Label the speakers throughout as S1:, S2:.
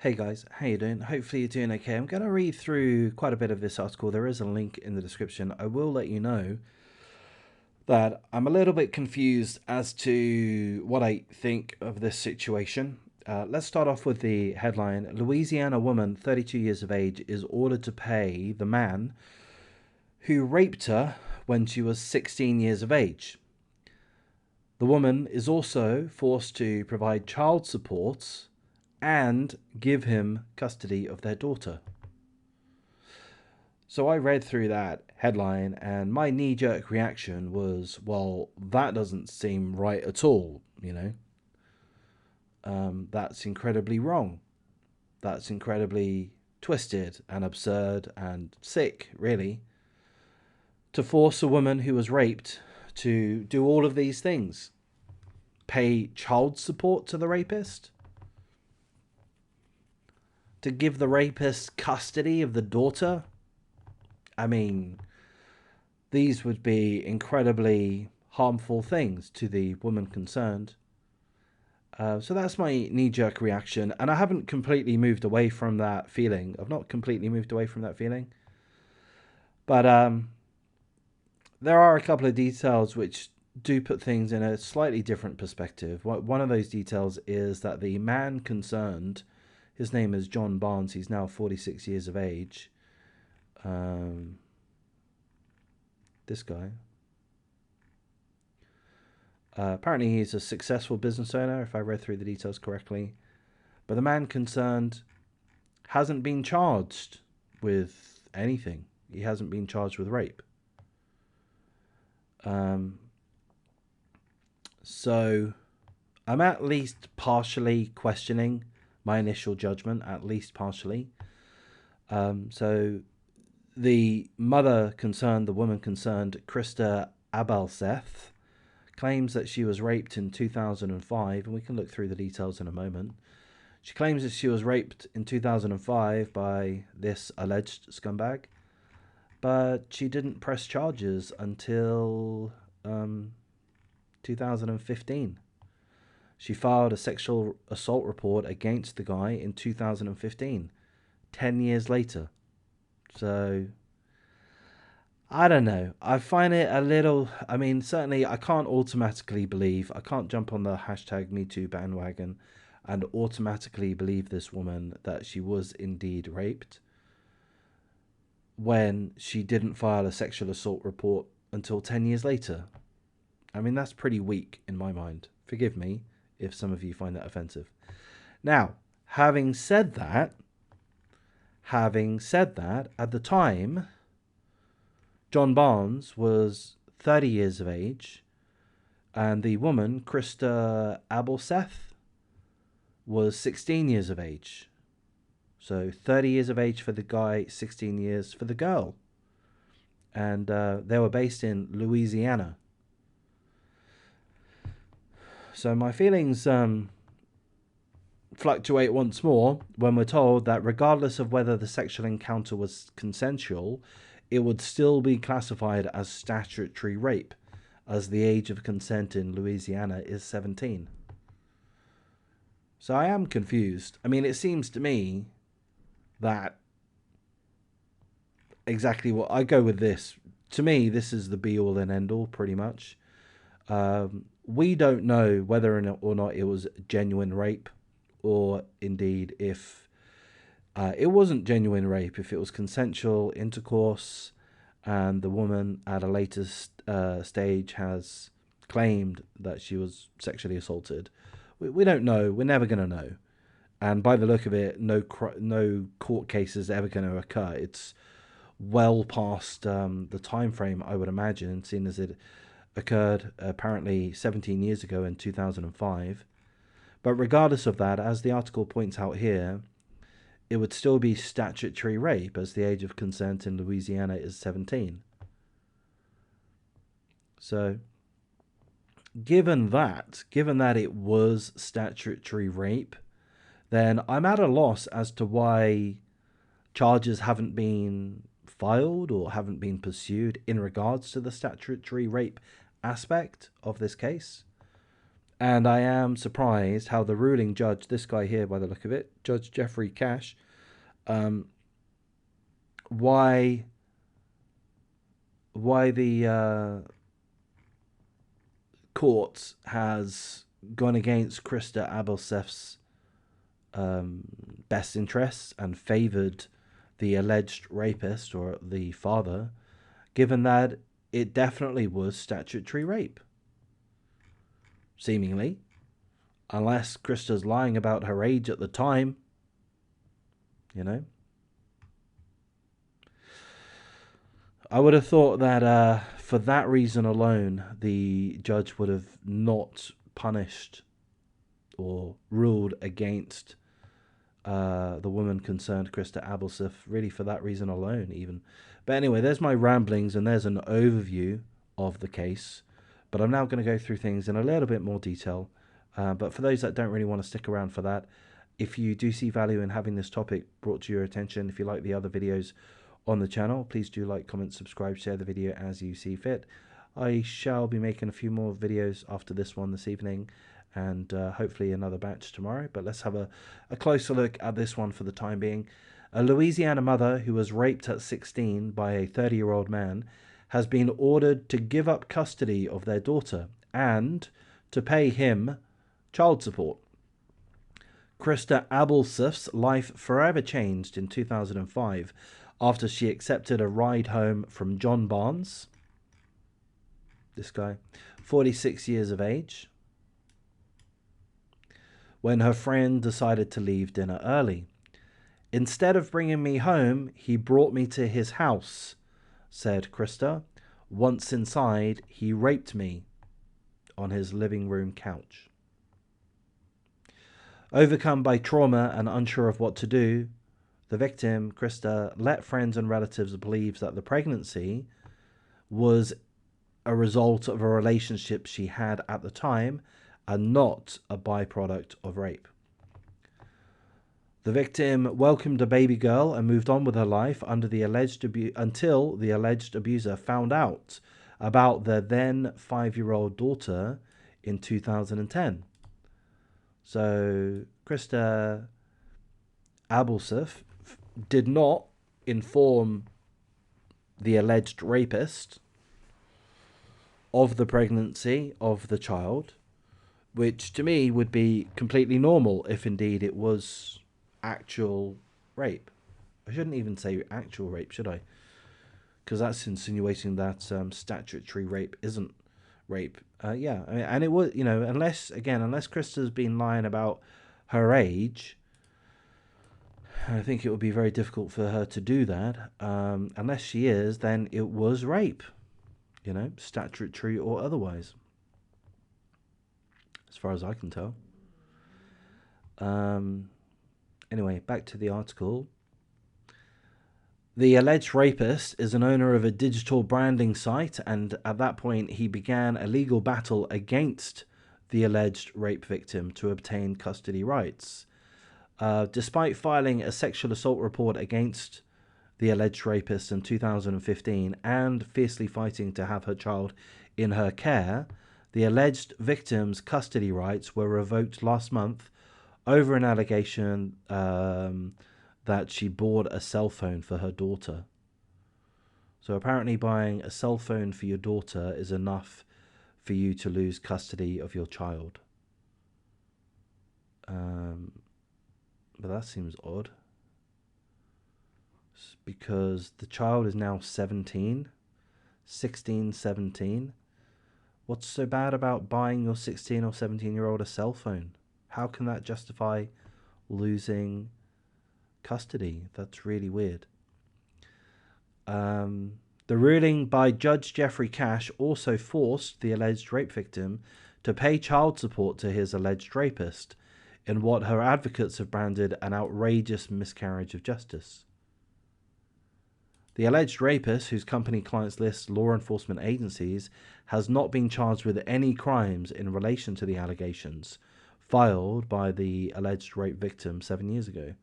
S1: Hey guys, how you doing? Hopefully you're doing okay. I'm going to read through quite a bit of this article. There is a link in the description. I will let you know that I'm a little bit confused as to what I think of this situation. Let's start off with the headline. Louisiana woman, 32 years of age, is ordered to pay the man who raped her when she was 16 years of age. The woman is also forced to provide child support and give him custody of their daughter. So I read through that headline and my knee-jerk reaction was, well, that doesn't seem right at all, that's incredibly wrong. That's incredibly twisted and absurd and sick, really, to force a woman who was raped to do all of these things. Pay child support to the rapist, to give the rapist custody of the daughter. I mean, these would be incredibly harmful things to the woman concerned. So that's my knee-jerk reaction, and I haven't completely moved away from that feeling. I've not completely moved away from that feeling. But there are a couple of details which do put things in a slightly different perspective. One of those details is that the man concerned, his name is John Barnes, he's now 46 years of age. This guy. Apparently he's a successful business owner, if I read through the details correctly. But the man concerned hasn't been charged with anything. He hasn't been charged with rape. So I'm at least partially questioning my initial judgment, at least partially. So the mother concerned, the woman concerned, Krista Abelseth, claims that she was raped in 2005, and we can look through the details in a moment. She claims that she was raped in 2005 by this alleged scumbag, but she didn't press charges until 2015. She filed a sexual assault report against the guy in 2015, 10 years later. So I don't know. I find it a little, certainly I can't jump on the hashtag MeToo bandwagon and automatically believe this woman that she was indeed raped when she didn't file a sexual assault report until 10 years later. That's pretty weak in my mind. Forgive me if some of you find that offensive. Now, having said that, at the time, John Barnes was 30 years of age, and the woman, Krista Abelseth, was 16 years of age. So 30 years of age for the guy, 16 years for the girl. And they were based in Louisiana. So my feelings fluctuate once more when we're told that regardless of whether the sexual encounter was consensual, it would still be classified as statutory rape, as the age of consent in Louisiana is 17. So I am confused. It seems to me that exactly what I go with this. To me, this is the be-all and end-all, pretty much. We don't know whether or not it was genuine rape, or indeed if it wasn't genuine rape, if it was consensual intercourse and the woman at a later stage has claimed that she was sexually assaulted. We don't know. We're never going to know. And by the look of it, no court case is ever going to occur. It's well past the time frame, I would imagine, seeing as it occurred apparently 17 years ago in 2005. But regardless of that, as the article points out here, it would still be statutory rape, as the age of consent in Louisiana is 17. So, given that it was statutory rape, then I'm at a loss as to why charges haven't been filed or haven't been pursued in regards to the statutory rape aspect of this case. And I am surprised how the ruling judge, this guy here by the look of it, Judge Jeffrey Cash, why the court has gone against Krista Abelsef's best interests and favoured the alleged rapist or the father, given that it definitely was statutory rape. Seemingly. Unless Krista's lying about her age at the time, you know. I would have thought that for that reason alone, the judge would have not punished or ruled against the woman concerned, Krista Abelsef, really for that reason alone even. But anyway, there's my ramblings and there's an overview of the case. But I'm now going to go through things in a little bit more detail. But for those that don't really want to stick around for that, if you do see value in having this topic brought to your attention, if you like the other videos on the channel, please do like, comment, subscribe, share the video as you see fit. I shall be making a few more videos after this one this evening, and hopefully another batch tomorrow. But let's have a closer look at this one for the time being. A Louisiana mother who was raped at 16 by a 30-year-old man has been ordered to give up custody of their daughter and to pay him child support. Krista Abelsef's life forever changed in 2005 after she accepted a ride home from John Barnes, this guy, 46 years of age, when her friend decided to leave dinner early. Instead of bringing me home, he brought me to his house, said Krista. Once inside, he raped me on his living room couch. Overcome by trauma and unsure of what to do, the victim, Krista, let friends and relatives believe that the pregnancy was a result of a relationship she had at the time and not a byproduct of rape. The victim welcomed a baby girl and moved on with her life until the alleged abuser found out about their then 5-year-old daughter in 2010. So Krista Abelsef did not inform the alleged rapist of the pregnancy of the child, which to me would be completely normal if indeed it was actual rape. I shouldn't even say actual rape, should I? Because that's insinuating that statutory rape isn't rape. Yeah, I mean, and it was, unless Krista's been lying about her age, I think it would be very difficult for her to do that. Unless she is, then it was rape, statutory or otherwise, as far as I can tell. Anyway, back to the article. The alleged rapist is an owner of a digital branding site, and at that point he began a legal battle against the alleged rape victim to obtain custody rights. Despite filing a sexual assault report against the alleged rapist in 2015 and fiercely fighting to have her child in her care, the alleged victim's custody rights were revoked last month over an allegation that she bought a cell phone for her daughter. So apparently buying a cell phone for your daughter is enough for you to lose custody of your child. But that seems odd. Because the child is now 16, 17. What's so bad about buying your 16 or 17-year-old a cell phone? How can that justify losing custody? That's really weird. The ruling by Judge Jeffrey Cash also forced the alleged rape victim to pay child support to his alleged rapist in what her advocates have branded an outrageous miscarriage of justice. The alleged rapist, whose company clients list law enforcement agencies, has not been charged with any crimes in relation to the allegations filed by the alleged rape victim 7 years ago.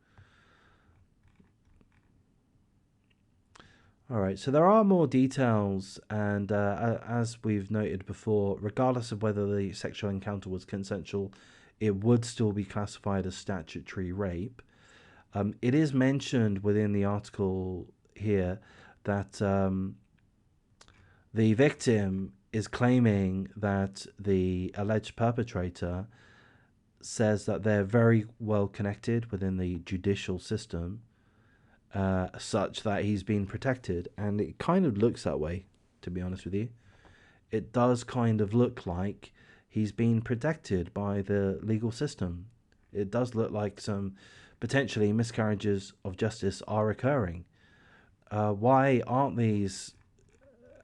S1: All right, so there are more details, and as we've noted before, regardless of whether the sexual encounter was consensual, it would still be classified as statutory rape. It is mentioned within the article here that the victim is claiming that the alleged perpetrator says that they're very well connected within the judicial system, such that he's been protected. And it kind of looks that way, to be honest with you. It does kind of look like he's been protected by the legal system. It does look like some potentially miscarriages of justice are occurring. Why aren't these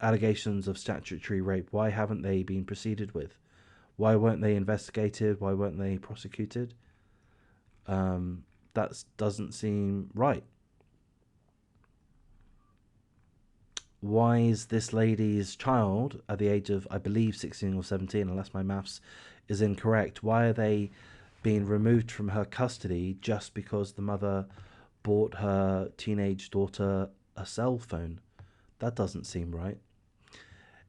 S1: allegations of statutory rape, why haven't they been proceeded with? Why weren't they investigated? Why weren't they prosecuted? That doesn't seem right. Why is this lady's child at the age of, I believe, 16 or 17, unless my maths is incorrect, why are they being removed from her custody just because the mother bought her teenage daughter a cell phone? That doesn't seem right.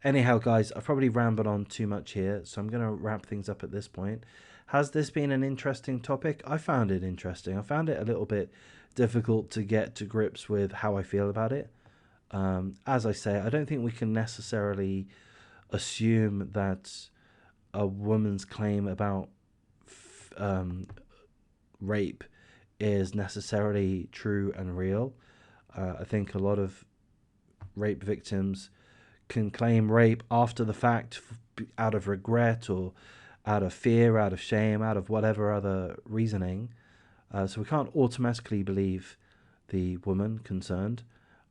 S1: Anyhow, guys, I've probably rambled on too much here, so I'm going to wrap things up at this point. Has this been an interesting topic? I found it interesting. I found it a little bit difficult to get to grips with how I feel about it. As I say, I don't think we can necessarily assume that a woman's claim about rape is necessarily true and real. I think a lot of rape victims can claim rape after the fact out of regret or out of fear, out of shame, out of whatever other reasoning. So we can't automatically believe the woman concerned,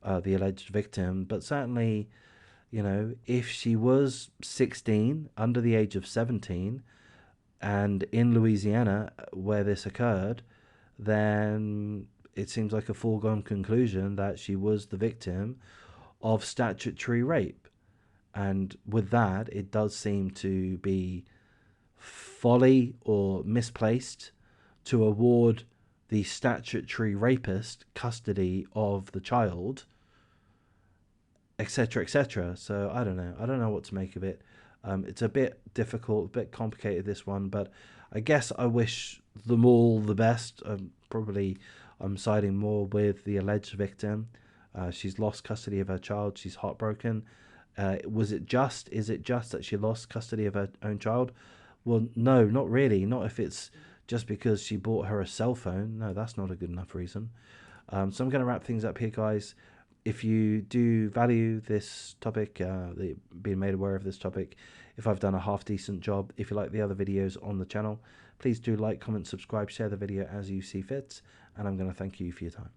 S1: the alleged victim, but certainly, you know, if she was 16, under the age of 17, and in Louisiana where this occurred, then it seems like a foregone conclusion that she was the victim of statutory rape. And with that, it does seem to be folly or misplaced to award the statutory rapist custody of the child, etc., etc. So I don't know. I don't know what to make of it. It's a bit difficult, a bit complicated, this one, but I guess I wish them all the best. Probably I'm siding more with the alleged victim. She's lost custody of her child. She's heartbroken. Is it just that she lost custody of her own child? Well, no, not really. Not if it's just because she bought her a cell phone. No, that's not a good enough reason. So I'm going to wrap things up here, guys. If you do value this topic, being made aware of this topic, if I've done a half decent job, if you like the other videos on the channel, please do like, comment, subscribe, share the video as you see fit, and I'm going to thank you for your time.